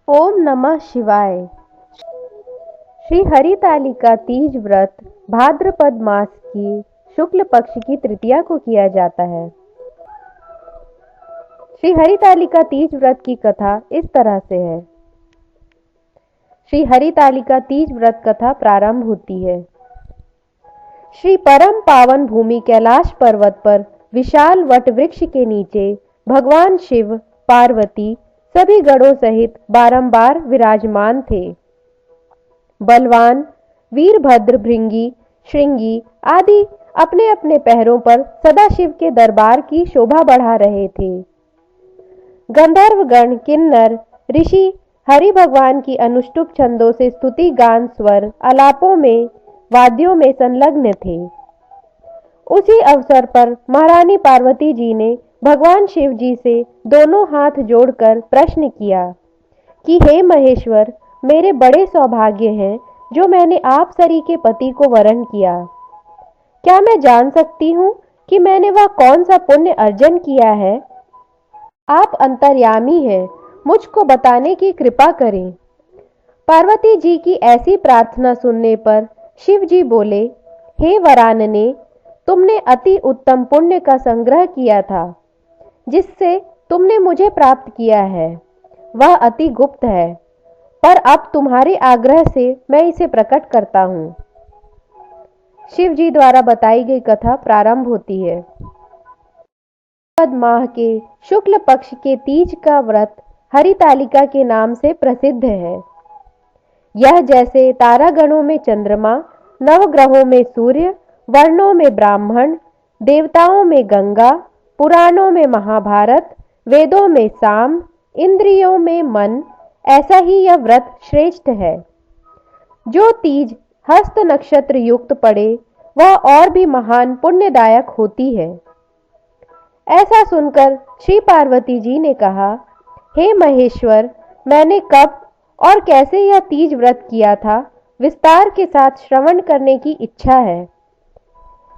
ओम नमः शिवाय। श्री हरितालिका तीज व्रत भाद्रपद मास की शुक्ल पक्ष की तृतीया को किया जाता है। श्री हरितालिका तीज व्रत की कथा इस तरह से है। श्री हरितालिका तीज व्रत कथा प्रारंभ होती है। श्री परम पावन भूमि कैलाश पर्वत पर विशाल वट वृक्ष के नीचे भगवान शिव, पार्वती सभी गणों सहित बारंबार विराजमान थे। बलवान वीरभद्र, भृंगी, श्रृंगी आदि अपने अपने पैरों पर सदाशिव के दरबार की शोभा बढ़ा रहे थे। गंधर्वगण, किन्नर, ऋषि हरि भगवान की अनुष्टुप छंदों से स्तुति गान, स्वर आलापों में, वाद्यों में संलग्न थे। उसी अवसर पर महारानी पार्वती जी ने भगवान शिव जी से दोनों हाथ जोड़कर प्रश्न किया कि हे महेश्वर, मेरे बड़े सौभाग्य हैं जो मैंने आप सरी के पति को वरण किया। क्या मैं जान सकती हूँ कि मैंने वह कौन सा पुण्य अर्जन किया है? आप अंतर्यामी हैं, मुझको बताने की कृपा करें। पार्वती जी की ऐसी प्रार्थना सुनने पर शिव जी बोले, हे वरानने, तुमने अति उत्तम पुण्य का संग्रह किया था जिससे तुमने मुझे प्राप्त किया है। वह अति गुप्त है, पर अब तुम्हारे आग्रह से मैं इसे प्रकट करता हूँ। शिव जी द्वारा बताई गई कथा प्रारंभ होती है। भाद्रपद माह के शुक्ल पक्ष के तीज का व्रत हरितालिका के नाम से प्रसिद्ध है। यह जैसे तारागणों में चंद्रमा, नवग्रहों में सूर्य, वर्णों में ब्राह्मण, देवताओं में गंगा, पुराणों में महाभारत, वेदों में साम, इंद्रियों में मन, ऐसा ही यह व्रत श्रेष्ठ है। जो तीज हस्त नक्षत्र युक्त पड़े वह और भी महान पुण्यदायक होती है। ऐसा सुनकर श्री पार्वती जी ने कहा, हे महेश्वर, मैंने कब और कैसे यह तीज व्रत किया था, विस्तार के साथ श्रवण करने की इच्छा है।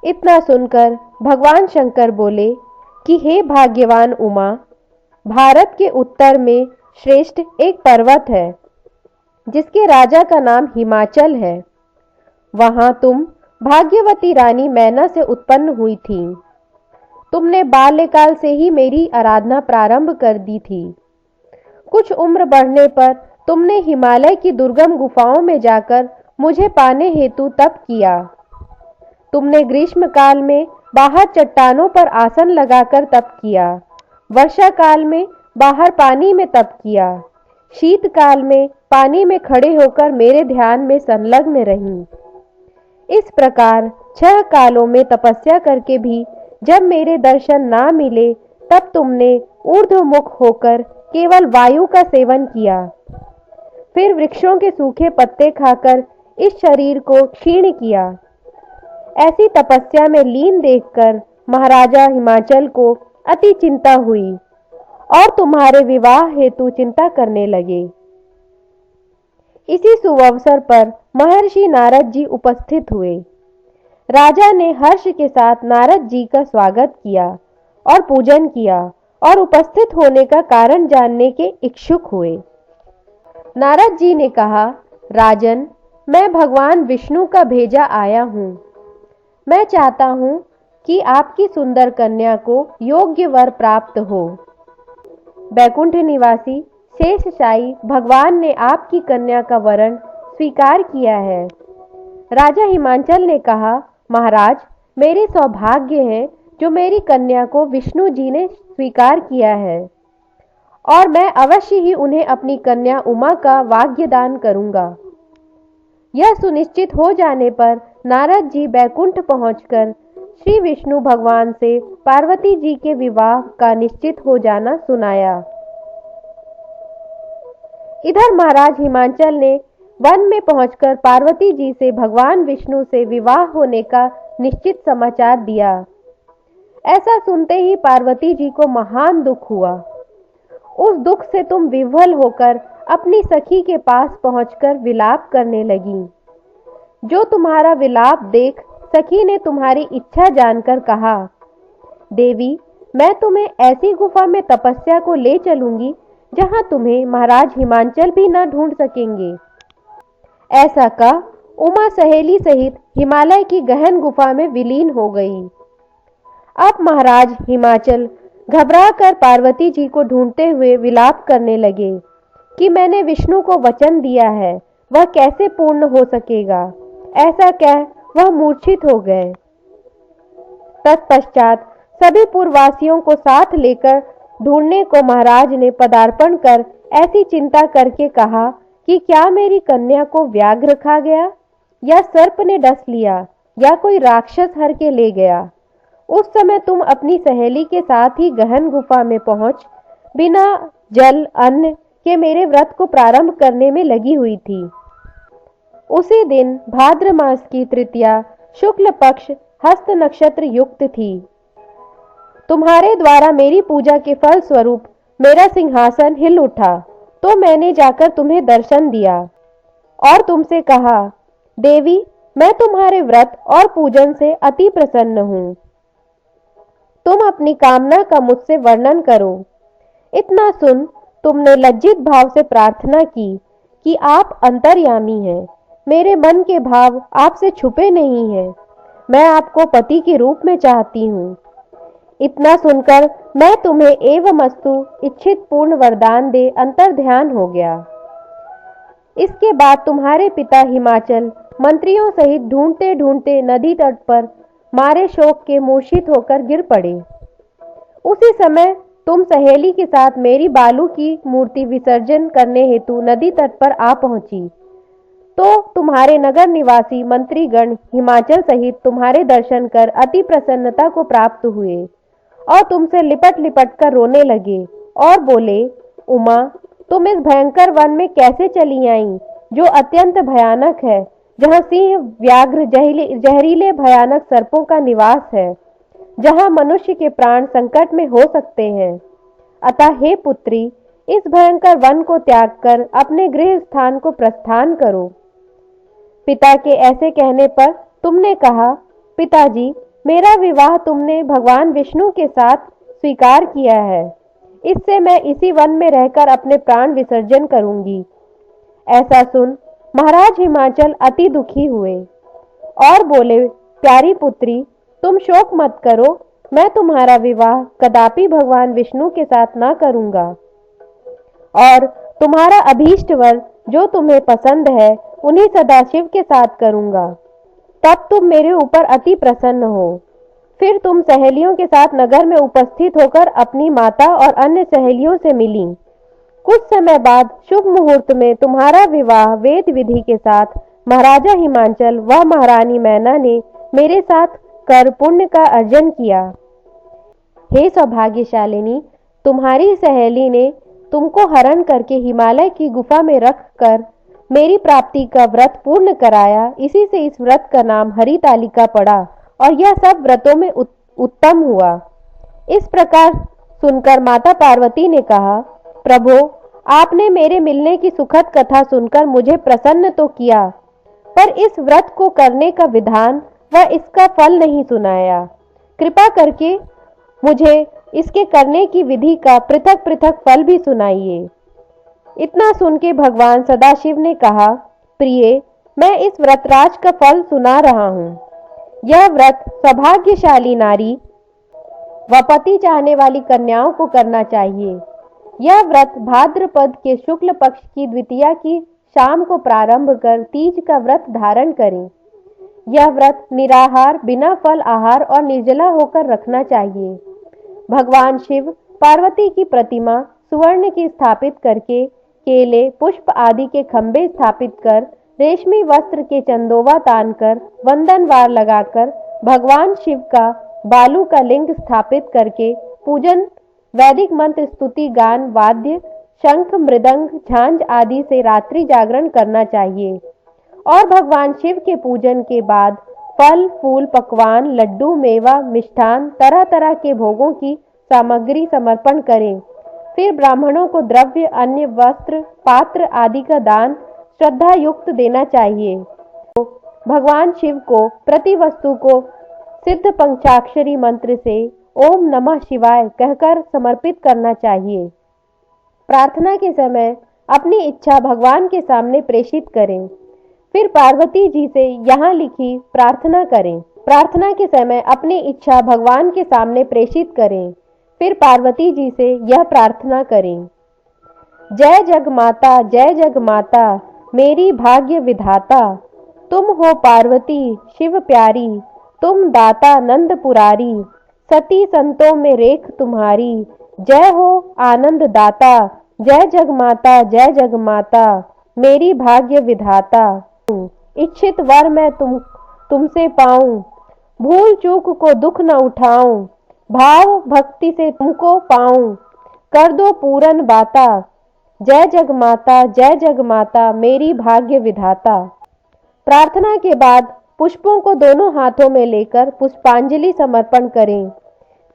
इतना सुनकर भगवान शंकर बोले कि हे भाग्यवान उमा, भारत के उत्तर में श्रेष्ठ एक पर्वत है जिसके राजा का नाम हिमाचल है। वहां तुम भाग्यवती रानी मैना से उत्पन्न हुई थी। तुमने बाल्यकाल से ही मेरी आराधना प्रारंभ कर दी थी। कुछ उम्र बढ़ने पर तुमने हिमालय की दुर्गम गुफाओं में जाकर मुझे पाने हेतु तप किया। तुमने ग्रीष्म काल में बाहर चट्टानों पर आसन लगाकर तप किया, वर्षा काल में बाहर पानी में तप किया, शीतकाल में पानी में खड़े होकर मेरे ध्यान में संलग्न रहीं। इस प्रकार 6 कालों में तपस्या करके भी जब मेरे दर्शन ना मिले तब तुमने ऊर्ध्वमुख होकर केवल वायु का सेवन किया। फिर वृक्षों के सूखे पत्ते खाकर इस शरीर को क्षीण किया। ऐसी तपस्या में लीन देखकर महाराजा हिमाचल को अति चिंता हुई और तुम्हारे विवाह हेतु चिंता करने लगे। इसी सुअवसर पर महर्षि नारद जी उपस्थित हुए। राजा ने हर्ष के साथ नारद जी का स्वागत किया और पूजन किया और उपस्थित होने का कारण जानने के इच्छुक हुए। नारद जी ने कहा, राजन, मैं भगवान विष्णु का भेजा आया हूँ। मैं चाहता हूँ कि आपकी सुंदर कन्या को योग्य वर प्राप्त हो। बैकुंठ निवासी शेषशायी भगवान ने आपकी कन्या का वरण स्वीकार किया है। राजा हिमाचल ने कहा, महाराज, मेरे सौभाग्य है जो मेरी कन्या को विष्णु जी ने स्वीकार किया है और मैं अवश्य ही उन्हें अपनी कन्या उमा का वाग्यदान करूंगा। यह सुनिश्चित हो जाने पर नारद जी बैकुंठ पहुंचकर श्री विष्णु भगवान से पार्वती जी के विवाह का निश्चित हो जाना सुनाया। इधर महाराज हिमाचल ने वन में पहुंचकर पार्वती जी से भगवान विष्णु से विवाह होने का निश्चित समाचार दिया। ऐसा सुनते ही पार्वती जी को महान दुख हुआ। उस दुख से तुम विह्वल होकर अपनी सखी के पास पहुंचकर विलाप करने लगी। जो तुम्हारा विलाप देख सखी ने तुम्हारी इच्छा जानकर कहा, देवी, मैं तुम्हें ऐसी गुफा में तपस्या को ले चलूंगी जहां तुम्हें महाराज हिमाचल भी न ढूंढ सकेंगे। ऐसा कह उमा सहेली सहित हिमालय की गहन गुफा में विलीन हो गई। अब महाराज हिमाचल घबरा कर पार्वती जी को ढूंढते हुए विलाप करने लगे कि मैंने विष्णु को वचन दिया है, वह कैसे पूर्ण हो सकेगा। ऐसा कह वह मूर्छित हो गए। तत्पश्चात सभी पुरवासियों को साथ लेकर ढूंढने को महाराज ने पदार्पण कर ऐसी चिंता करके कहा कि क्या मेरी कन्या को व्याघ्र खा गया, या सर्प ने डस लिया, या कोई राक्षस हर के ले गया। उस समय तुम अपनी सहेली के साथ ही गहन गुफा में पहुंच बिना जल अन्न के मेरे व्रत को प्रारंभ करने में लगी हुई थी। उसी दिन भाद्र मास की तृतीया शुक्ल पक्ष हस्त नक्षत्र युक्त थी। तुम्हारे द्वारा मेरी पूजा के फल स्वरूप मेरा सिंहासन हिल उठा, तो मैंने जाकर तुम्हें दर्शन दिया और तुमसे कहा, देवी, मैं तुम्हारे व्रत और पूजन से अति प्रसन्न हूं। तुम अपनी कामना का मुझसे वर्णन करो। इतना सुन तुमने लज्जित भाव से प्रार्थना की कि आप अंतर्यामी हैं, मेरे मन के भाव आपसे छुपे नहीं हैं, मैं आपको पति के रूप में चाहती हूँ। इतना सुनकर मैं तुम्हें एवमस्तु इच्छित पूर्ण वरदान दे अंतर्ध्यान हो गया। इसके बाद तुम्हारे पिता हिमाचल मंत्रियों सहित ढूंढते ढूंढते नदी तट पर मारे शोक के मूर्छित होकर गिर पड़े। उसी समय तुम सहेली के साथ मेरी बालू की मूर्ति विसर्जन करने हेतु नदी तट पर आ पहुंची, तो तुम्हारे नगर निवासी मंत्रीगण हिमाचल सहित तुम्हारे दर्शन कर अति प्रसन्नता को प्राप्त हुए और तुमसे लिपट लिपट कर रोने लगे और बोले, उमा, तुम इस भयंकर वन में कैसे चली आई, जो अत्यंत भयानक है, जहाँ सिंह, व्याघ्र, जहरीले भयानक सर्पों का निवास है, जहाँ मनुष्य के प्राण संकट में हो सकते हैं। अतः हे पुत्री, इस भयंकर वन को त्याग कर अपने गृह स्थान को प्रस्थान करो। पिता के ऐसे कहने पर तुमने कहा, पिताजी, मेरा विवाह तुमने भगवान विष्णु के साथ स्वीकार किया है, इससे मैं इसी वन में रहकर अपने प्राण विसर्जन करूंगी। ऐसा सुन महाराज हिमाचल अति दुखी हुए और बोले, प्यारी पुत्री, तुम शोक मत करो, मैं तुम्हारा विवाह कदापि भगवान विष्णु के साथ ना करूंगा और तुम्हारा अभीष्ट वर जो तुम्हें पसंद है उन्हीं सदाशिव के साथ करूंगा। तब तुम मेरे ऊपर अति प्रसन्न हो। फिर तुम सहेलियों के साथ नगर में उपस्थित होकर अपनी माता और अन्य सहेलियों से मिली। कुछ समय बाद शुभ मुहूर्त में तुम्हारा विवाह वेद विधि के साथ महाराजा हिमाचल व महारानी मैना ने मेरे साथ कर पुण्य का अर्जन किया। हे सौभाग्यशालिनी, तुम्हारी सहेली ने तुमको हरण करके हिमालय की गुफा में रख कर मेरी प्राप्ति का व्रत पूर्ण कराया। इसी से इस व्रत का नाम हरितालिका पड़ा और यह सब व्रतों में उत्तम हुआ। इस प्रकार सुनकर माता पार्वती ने कहा, प्रभो, आपने मेरे मिलने की सुखद कथा सुनकर मुझे प्रसन्न तो किया, पर इस व्रत को करने का विधान व इसका फल नहीं सुनाया। कृपा करके मुझे इसके करने की विधि का पृथक पृथक फल भी सुनाइए। इतना सुन के भगवान सदाशिव ने कहा, प्रिय, मैं इस व्रतराज का फल सुना रहा हूँ। यह व्रत सौभाग्यशाली नारी व पति चाहने वाली कन्याओं को करना चाहिए। यह व्रत भाद्रपद के शुक्ल पक्ष की द्वितीया की शाम को प्रारंभ कर तीज का व्रत धारण करें। यह व्रत निराहार, बिना फल आहार और निर्जला होकर रखना चाहिए। भगवान शिव पार्वती की प्रतिमा सुवर्ण की स्थापित करके केले, पुष्प आदि के खंभे स्थापित कर रेशमी वस्त्र के चंदोवा तान कर वंदनवार लगाकर भगवान शिव का बालू का लिंग स्थापित करके पूजन, वैदिक मंत्र, स्तुति, गान, वाद्य, शंख, मृदंग, झांझ आदि से रात्रि जागरण करना चाहिए और भगवान शिव के पूजन के बाद फल, फूल, पकवान, लड्डू, मेवा, मिष्ठान, तरह तरह के भोगों की सामग्री समर्पण करें। फिर ब्राह्मणों को द्रव्य, अन्य, वस्त्र, पात्र आदि का दान श्रद्धा युक्त देना चाहिए। तो भगवान शिव को प्रति वस्तु को सिद्ध पंचाक्षरी मंत्र से ओम नमः शिवाय कहकर समर्पित करना चाहिए। प्रार्थना के समय अपनी इच्छा भगवान के सामने प्रेषित करें। फिर पार्वती जी से यहाँ लिखी प्रार्थना करें। प्रार्थना के समय अपनी इच्छा भगवान के सामने प्रेषित करें। फिर पार्वती जी से यह प्रार्थना करें। जय जग माता मेरी भाग्य विधाता, तुम हो पार्वती शिव प्यारी, तुम दाता नंद पुरारी, सती संतों में रेख तुम्हारी, जय हो आनंद दाता, जय जग माता मेरी भाग्य विधाता। इच्छित वर मैं तुमसे पाऊं, भूल चूक को दुख न उठाऊं, भाव भक्ति से तुमको पाऊं, कर दो पूरन बाता, जय जग माता मेरी भाग्य विधाता। प्रार्थना के बाद पुष्पों को दोनों हाथों में लेकर पुष्पांजलि समर्पण करें।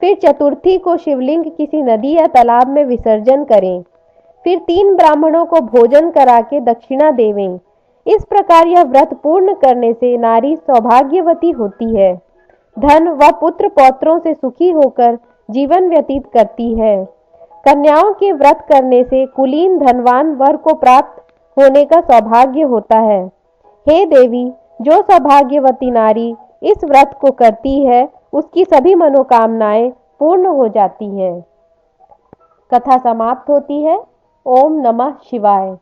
फिर चतुर्थी को शिवलिंग किसी नदी या तालाब में विसर्जन करें। फिर 3 ब्राह्मणों को भोजन करा के दक्षिणा देवें। इस प्रकार यह व्रत पूर्ण करने से नारी सौभाग्यवती होती है, धन व पुत्र पौत्रों से सुखी होकर जीवन व्यतीत करती है। कन्याओं के व्रत करने से कुलीन धनवान वर को प्राप्त होने का सौभाग्य होता है। हे देवी, जो सौभाग्यवती नारी इस व्रत को करती है उसकी सभी मनोकामनाएं पूर्ण हो जाती हैं। कथा समाप्त होती है। ओम नमः शिवाय।